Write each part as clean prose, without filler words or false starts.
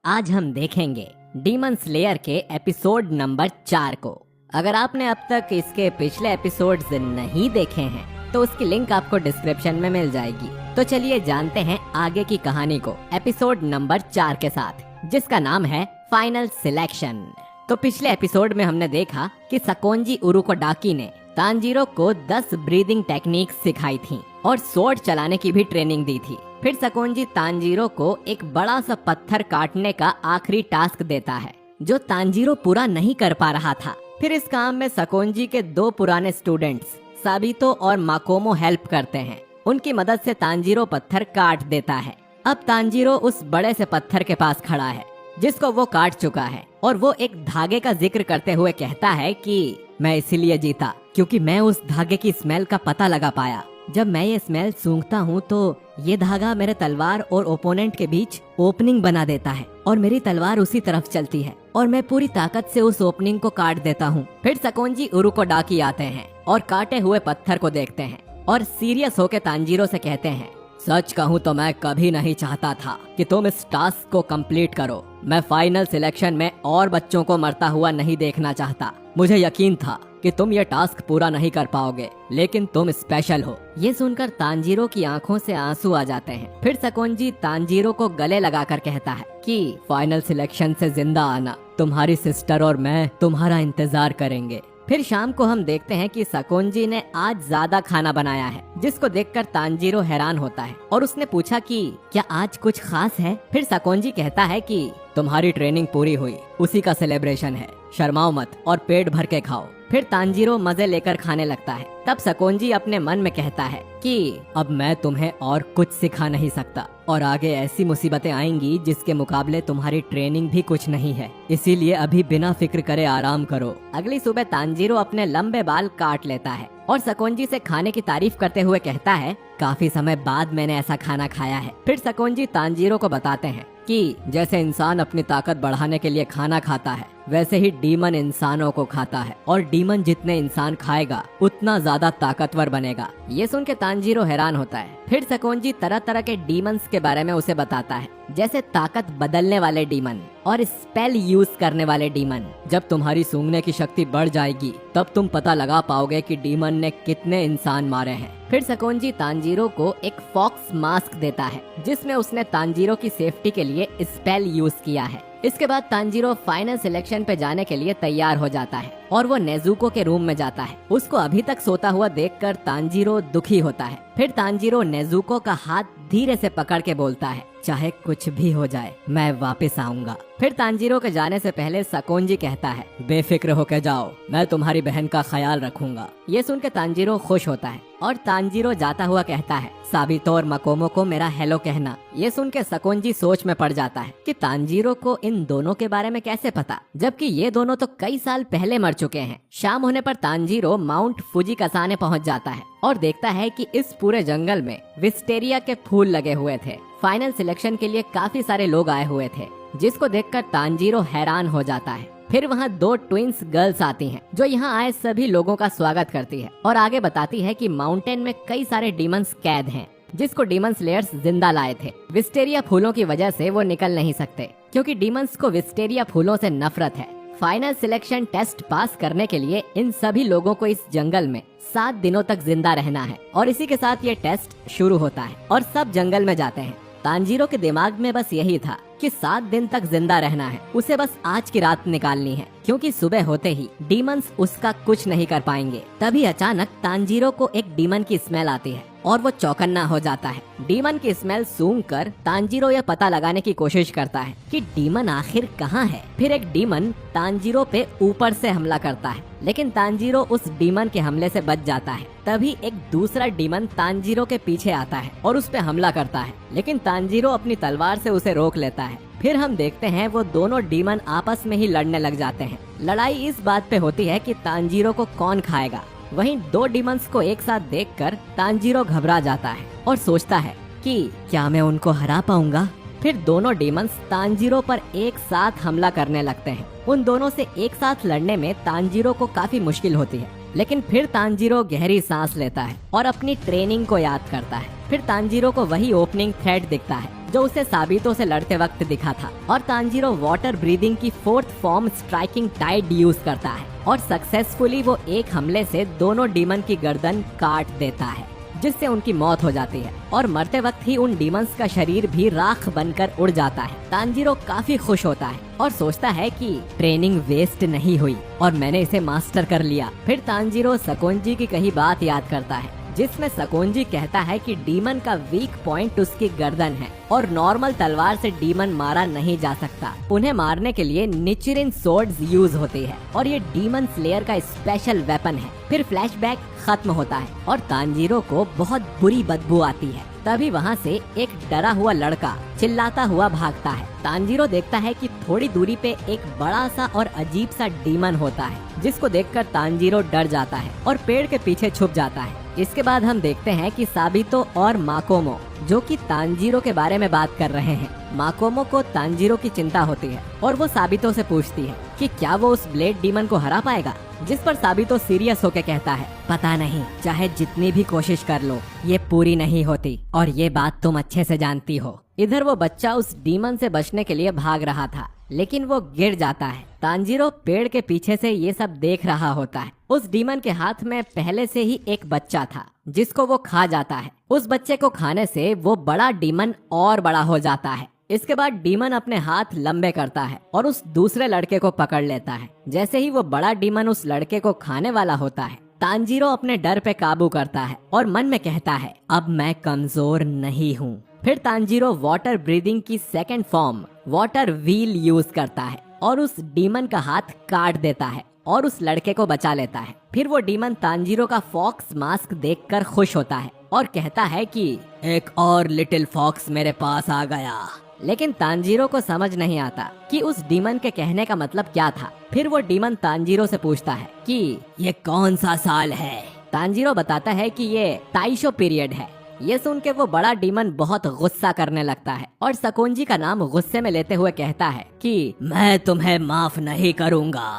आज हम देखेंगे डीमन स्लेयर के एपिसोड नंबर 4 को। अगर आपने अब तक इसके पिछले एपिसोड्स नहीं देखे हैं तो उसकी लिंक आपको डिस्क्रिप्शन में मिल जाएगी। तो चलिए जानते हैं आगे की कहानी को एपिसोड नंबर 4 के साथ, जिसका नाम है फाइनल सिलेक्शन। तो पिछले एपिसोड में हमने देखा कि सकोंजी उरुकोडाकी ने तांजीरो को 10 ब्रीदिंग टेक्निक्स सिखाई थी और स्वॉर्ड चलाने की भी ट्रेनिंग दी थी। फिर सकोंजी तांजीरो को एक बड़ा सा पत्थर काटने का आखिरी टास्क देता है जो तांजीरो पूरा नहीं कर पा रहा था। फिर इस काम में सकोंजी के 2 पुराने स्टूडेंट्स साबितो और माकोमो हेल्प करते हैं। उनकी मदद से तांजीरो पत्थर काट देता है। अब तांजीरो उस बड़े से पत्थर के पास खड़ा है जिसको वो काट चुका है और वो एक धागे का जिक्र करते हुए कहता है कि मैं इसीलिए जीता क्योंकि मैं उस धागे की स्मेल का पता लगा पाया। जब मैं ये स्मेल सूंघता हूँ तो ये धागा मेरे तलवार और ओपोनेंट के बीच ओपनिंग बना देता है और मेरी तलवार उसी तरफ चलती है और मैं पूरी ताकत से उस ओपनिंग को काट देता हूँ। फिर सकोंजी उरुकोडाकी आते हैं और काटे हुए पत्थर को देखते हैं और सीरियस होकर तांजीरो से कहते हैं, सच कहूँ तो मैं कभी नहीं चाहता था कि तुम इस टास्क को कंप्लीट करो। मैं फाइनल सिलेक्शन में और बच्चों को मरता हुआ नहीं देखना चाहता। मुझे यकीन था कि तुम ये टास्क पूरा नहीं कर पाओगे, लेकिन तुम स्पेशल हो। ये सुनकर तांजीरो की आंखों से आंसू आ जाते हैं। फिर सकोंजी तांजीरो को गले लगाकर कहता है कि फाइनल सिलेक्शन से जिंदा आना, तुम्हारी सिस्टर और मैं तुम्हारा इंतजार करेंगे। फिर शाम को हम देखते हैं कि सकोंजी ने आज ज्यादा खाना बनाया है, जिसको देखकर तांजीरो हैरान होता है और उसने पूछा कि क्या आज कुछ खास है। फिर सकोंजी कहता है कि तुम्हारी ट्रेनिंग पूरी हुई, उसी का सेलिब्रेशन है, शर्माओ मत और पेट भर के खाओ। फिर तांजीरो मजे लेकर खाने लगता है। तब सकोंजी अपने मन में कहता है कि अब मैं तुम्हें और कुछ सिखा नहीं सकता और आगे ऐसी मुसीबतें आएंगी जिसके मुकाबले तुम्हारी ट्रेनिंग भी कुछ नहीं है, इसीलिए अभी बिना फिक्र करे आराम करो। अगली सुबह तांजीरो अपने लंबे बाल काट लेता है और सकोंजी से खाने की तारीफ करते हुए कहता है, काफी समय बाद मैंने ऐसा खाना खाया है। फिर सकोंजी तांजीरो को बताते हैं कि जैसे इंसान अपनी ताकत बढ़ाने के लिए खाना खाता है, वैसे ही डीमन इंसानों को खाता है और डीमन जितने इंसान खाएगा उतना ज्यादा ताकतवर बनेगा। ये सुन के तांजीरो हैरान होता है। फिर सकोंजी तरह तरह के डीमंस के बारे में उसे बताता है, जैसे ताकत बदलने वाले डीमन और स्पेल यूज करने वाले डीमन। जब तुम्हारी सूंघने की शक्ति बढ़ जाएगी तब तुम पता लगा पाओगे कि डीमन ने कितने इंसान मारे हैं। फिर सकोंजी तांजीरो को एक फॉक्स मास्क देता है जिसमें उसने तांजीरो की सेफ्टी के लिए स्पेल यूज किया है। इसके बाद तांजीरो फाइनल सिलेक्शन पे जाने के लिए तैयार हो जाता है और वो नेजुको के रूम में जाता है। उसको अभी तक सोता हुआ देखकर तांजीरो दुखी होता है। फिर तांजीरो नेजुको का हाथ धीरे से पकड़ के बोलता है, चाहे कुछ भी हो जाए मैं वापस आऊंगा। फिर तांजीरो के जाने से पहले सकोंजी कहता है, बेफिक्र होके जाओ, मैं तुम्हारी बहन का ख्याल रखूंगा। ये सुन के तांजीरो खुश होता है और तांजीरो जाता हुआ कहता है, साबितो और माकोमो को मेरा हेलो कहना। ये सुन के सकोंजी सोच में पड़ जाता है कि तांजीरो को इन दोनों के बारे में कैसे पता, जबकि ये दोनों तो कई साल पहले मर चुके हैं। शाम होने पर तांजीरो माउंट फुजी कसाने पहुंच जाता है और देखता है कि इस पूरे जंगल में विस्टेरिया के फूल लगे हुए थे। फाइनल सिलेक्शन के लिए काफी सारे लोग आए हुए थे, जिसको देखकर तांजीरो हैरान हो जाता है। फिर वहाँ 2 ट्विंस गर्ल्स आती हैं जो यहाँ आए सभी लोगों का स्वागत करती है और आगे बताती है कि माउंटेन में कई सारे डीमंस कैद हैं जिसको डीमन स्लेयर्स जिंदा लाए थे। विस्टेरिया फूलों की वजह से वो निकल नहीं सकते क्योंकि डीमंस को विस्टेरिया फूलों से नफरत है। फाइनल सिलेक्शन टेस्ट पास करने के लिए इन सभी लोगों को इस जंगल में 7 दिनों तक जिंदा रहना है और इसी के साथ ये टेस्ट शुरू होता है और सब जंगल में जाते हैं। तांजीरो के दिमाग में बस यही था कि 7 दिन तक जिंदा रहना है, उसे बस आज की रात निकालनी है क्योंकि सुबह होते ही डीमंस उसका कुछ नहीं कर पाएंगे। तभी अचानक तांजीरो को एक डीमन की स्मेल आती है और वो चौकन्ना हो जाता है। डीमन की स्मेल सूंघकर तांजीरो यह पता लगाने की कोशिश करता है कि डीमन आखिर कहाँ है। फिर एक डीमन तांजीरो पे ऊपर से हमला करता है, लेकिन तांजीरो उस डीमन के हमले से बच जाता है। तभी एक दूसरा डीमन तांजीरो के पीछे आता है और उस पे हमला करता है, लेकिन तांजीरो अपनी तलवार से उसे रोक लेता है। फिर हम देखते हैं वो दोनों डीमन आपस में ही लड़ने लग जाते हैं। लड़ाई इस बात पे होती है कि तांजीरो को कौन खाएगा। वहीं 2 डीमंस को एक साथ देखकर तांजीरो घबरा जाता है और सोचता है कि क्या मैं उनको हरा पाऊंगा। फिर दोनों डीमंस तांजीरो पर एक साथ हमला करने लगते हैं। उन दोनों से एक साथ लड़ने में तांजीरो को काफी मुश्किल होती है, लेकिन फिर तांजीरो गहरी सांस लेता है और अपनी ट्रेनिंग को याद करता है। फिर तांजीरो को वही ओपनिंग थ्रेड दिखता है जो उसे साबितो से लड़ते वक्त दिखा था। और तांजीरो वाटर ब्रीदिंग की 4th form striking Tide use करता है और सक्सेसफुली वो एक हमले से दोनों डीमन की गर्दन काट देता है, जिससे उनकी मौत हो जाती है और मरते वक्त ही उन डीमंस का शरीर भी राख बनकर उड़ जाता है। तांजीरो काफी खुश होता है और सोचता है कि ट्रेनिंग वेस्ट नहीं हुई और मैंने इसे मास्टर कर लिया। फिर तांजीरो सकोंजी की कही बात याद करता है, जिसमें सकोंजी कहता है कि डीमन का वीक पॉइंट उसकी गर्दन है और नॉर्मल तलवार से डीमन मारा नहीं जा सकता। उन्हें मारने के लिए निचिरिन सोर्ड्स यूज होती है और ये डीमन स्लेयर का स्पेशल वेपन है। फिर फ्लैशबैक खत्म होता है और तांजीरो को बहुत बुरी बदबू आती है। तभी वहाँ से एक डरा हुआ लड़का चिल्लाता हुआ भागता है। तांजीरो देखता है कि थोड़ी दूरी पे एक बड़ा सा और अजीब सा डीमन होता है, जिसको देखकर तांजीरो डर जाता है और पेड़ के पीछे छुप जाता है। इसके बाद हम देखते हैं कि साबितो और माकोमो जो कि तांजीरो के बारे में बात कर रहे हैं। माकोमो को तांजीरो की चिंता होती है और वो साबितो से पूछती है कि क्या वो उस ब्लेड डीमन को हरा पाएगा, जिस पर साबितो सीरियस होकर कहता है, पता नहीं, चाहे जितनी भी कोशिश कर लो ये पूरी नहीं होती और ये बात तुम अच्छे से जानती हो। इधर वो बच्चा उस डीमन से बचने के लिए भाग रहा था, लेकिन वो गिर जाता है। तांजीरो पेड़ के पीछे से ये सब देख रहा होता है। उस डीमन के हाथ में पहले से ही एक बच्चा था, जिसको वो खा जाता है। उस बच्चे को खाने से वो बड़ा डीमन और बड़ा हो जाता है। इसके बाद डीमन अपने हाथ लंबे करता है और उस दूसरे लड़के को पकड़ लेता है। जैसे ही वो बड़ा डीमन उस लड़के को खाने वाला होता है, तांजीरो अपने डर पे काबू करता है और मन में कहता है, अब मैं कमजोर नहीं हूँ। फिर तांजीरो वाटर ब्रीदिंग की 2nd form water wheel use करता है और उस डीमन का हाथ काट देता है और उस लड़के को बचा लेता है। फिर वो डीमन तांजीरो का फॉक्स मास्क देखकर खुश होता है और कहता है कि एक और लिटिल फॉक्स मेरे पास आ गया। लेकिन तांजीरो को समझ नहीं आता कि उस डीमन के कहने का मतलब क्या था। फिर वो डीमन तांजीरो से पूछता है कि ये कौन सा साल है। तांजीरो बताता है कि ये ताइशो पीरियड है। ये सुन के वो बड़ा डीमन बहुत गुस्सा करने लगता है और सकोंजी का नाम गुस्से में लेते हुए कहता है कि मैं तुम्हें माफ नहीं करूँगा।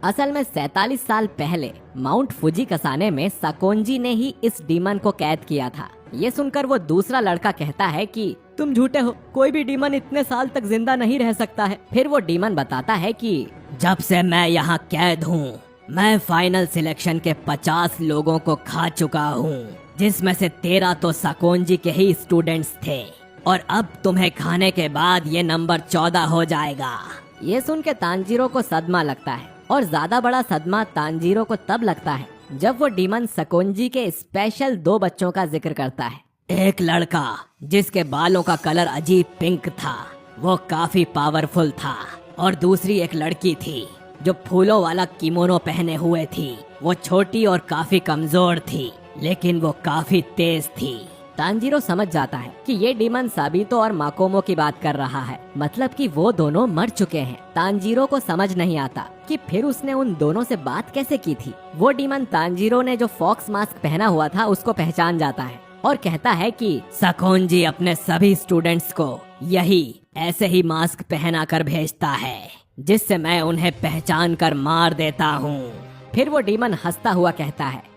असल में 47 साल पहले माउंट फुजी कसाने में सकोंजी ने ही इस डीमन को कैद किया था। ये सुनकर वो दूसरा लड़का कहता है कि तुम झूठे हो, कोई भी डीमन इतने साल तक जिंदा नहीं रह सकता है। फिर वो डीमन बताता है कि जब से मैं यहाँ कैद हूँ, मैं फाइनल सिलेक्शन के 50 लोगों को खा चुका हूँ, जिसमें से 13 तो सकोंजी के ही स्टूडेंट्स थे और अब तुम्हें खाने के बाद ये नंबर 14 हो जाएगा। ये सुन के तांजीरो को सदमा लगता है और ज्यादा बड़ा सदमा तांजीरो को तब लगता है जब वो डीमन सकोंजी के स्पेशल 2 बच्चों का जिक्र करता है। एक लड़का जिसके बालों का कलर अजीब पिंक था, वो काफी पावरफुल था, और दूसरी एक लड़की थी जो फूलों वाला किमोनो पहने हुए थी। वो छोटी और काफी कमजोर थी, लेकिन वो काफी तेज थी। तांजीरो समझ जाता है कि ये डीमन साबितो और माकोमो की बात कर रहा है, मतलब कि वो दोनों मर चुके हैं। तांजीरो को समझ नहीं आता कि फिर उसने उन दोनों से बात कैसे की थी। वो डीमन तांजीरो ने जो फॉक्स मास्क पहना हुआ था उसको पहचान जाता है और कहता है कि सकोंजी अपने सभी स्टूडेंट्स को यही ऐसे ही मास्क पहना कर भेजता है, जिससे मैं उन्हें पहचान कर मार देता हूँ। फिर वो डीमन हंसता हुआ कहता है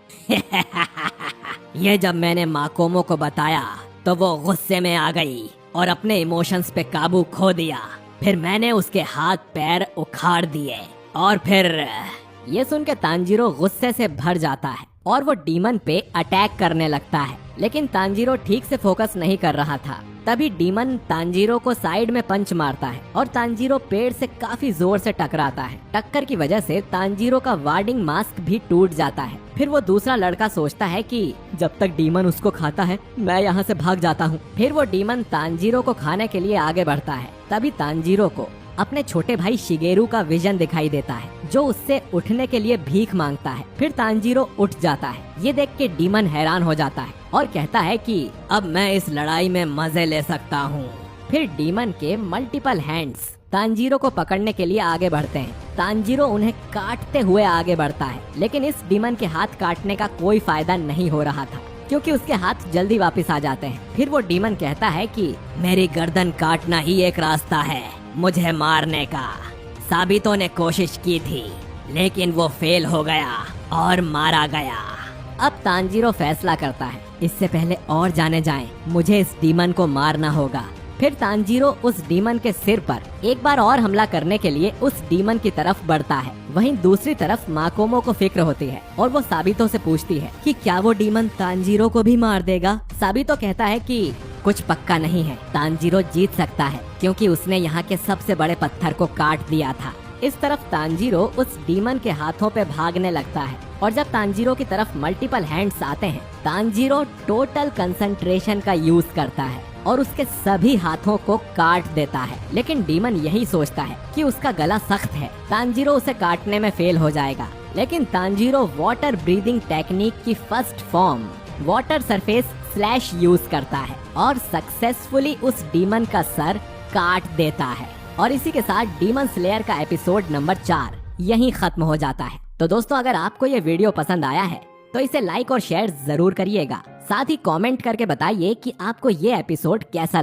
ये जब मैंने माकोमो को बताया तो वो गुस्से में आ गई और अपने इमोशंस पे काबू खो दिया। फिर मैंने उसके हाथ पैर उखाड़ दिए और फिर। ये सुन के तांजीरो गुस्से से भर जाता है और वो डीमन पे अटैक करने लगता है, लेकिन तांजीरो ठीक से फोकस नहीं कर रहा था। तभी डीमन तांजीरो को साइड में पंच मारता है और तांजीरो पेड़ से काफी जोर से टकराता है। टक्कर की वजह से तांजीरो का वार्डिंग मास्क भी टूट जाता है। फिर वो दूसरा लड़का सोचता है कि जब तक डीमन उसको खाता है मैं यहाँ से भाग जाता हूँ। फिर वो डीमन तांजीरो को खाने के लिए आगे बढ़ता है। तभी तांजीरो को अपने छोटे भाई शिगेरू का विजन दिखाई देता है, जो उससे उठने के लिए भीख मांगता है। फिर तांजीरो उठ जाता है। ये देख के डीमन हैरान हो जाता है और कहता है कि अब मैं इस लड़ाई में मजे ले सकता हूँ। फिर डीमन के मल्टीपल हैंड्स तांजीरो को पकड़ने के लिए आगे बढ़ते हैं। तांजीरो उन्हें काटते हुए आगे बढ़ता है, लेकिन इस डीमन के हाथ काटने का कोई फायदा नहीं हो रहा था, क्योंकि उसके हाथ जल्दी वापस आ जाते हैं। फिर वो डीमन कहता है कि मेरी गर्दन काटना ही एक रास्ता है मुझे मारने का। साबितो ने कोशिश की थी, लेकिन वो फेल हो गया और मारा गया। अब तांजीरो फैसला करता है, इससे पहले और जाने जाएं, मुझे इस डीमन को मारना होगा। फिर तांजीरो उस डीमन के सिर पर एक बार और हमला करने के लिए उस डीमन की तरफ बढ़ता है। वहीं दूसरी तरफ माकोमो को फिक्र होती है और वो साबितो से पूछती है कि क्या वो डीमन तांजीरो को भी मार देगा। साबितो कहता है कि कुछ पक्का नहीं है, तांजीरो जीत सकता है क्योंकि उसने यहाँ के सबसे बड़े पत्थर को काट दिया था। इस तरफ तांजीरो उस डीमन के हाथों पे भागने लगता है और जब तांजीरो की तरफ मल्टीपल हैंड्स आते हैं, तांजीरो टोटल कंसंट्रेशन का यूज करता है और उसके सभी हाथों को काट देता है। लेकिन डीमन यही सोचता है कि उसका गला सख्त है, तांजीरो उसे काटने में फेल हो जाएगा। लेकिन तांजीरो वाटर ब्रीदिंग टेक्निक की first form water surface slash use करता है और सक्सेसफुली उस डीमन का सर काट देता है। और इसी के साथ डीमन स्लेयर का एपिसोड नंबर 4 यहीं खत्म हो जाता है। तो दोस्तों, अगर आपको ये वीडियो पसंद आया है तो इसे लाइक और शेयर जरूर करिएगा। साथ ही कमेंट करके बताइए कि आपको ये एपिसोड कैसा लगा।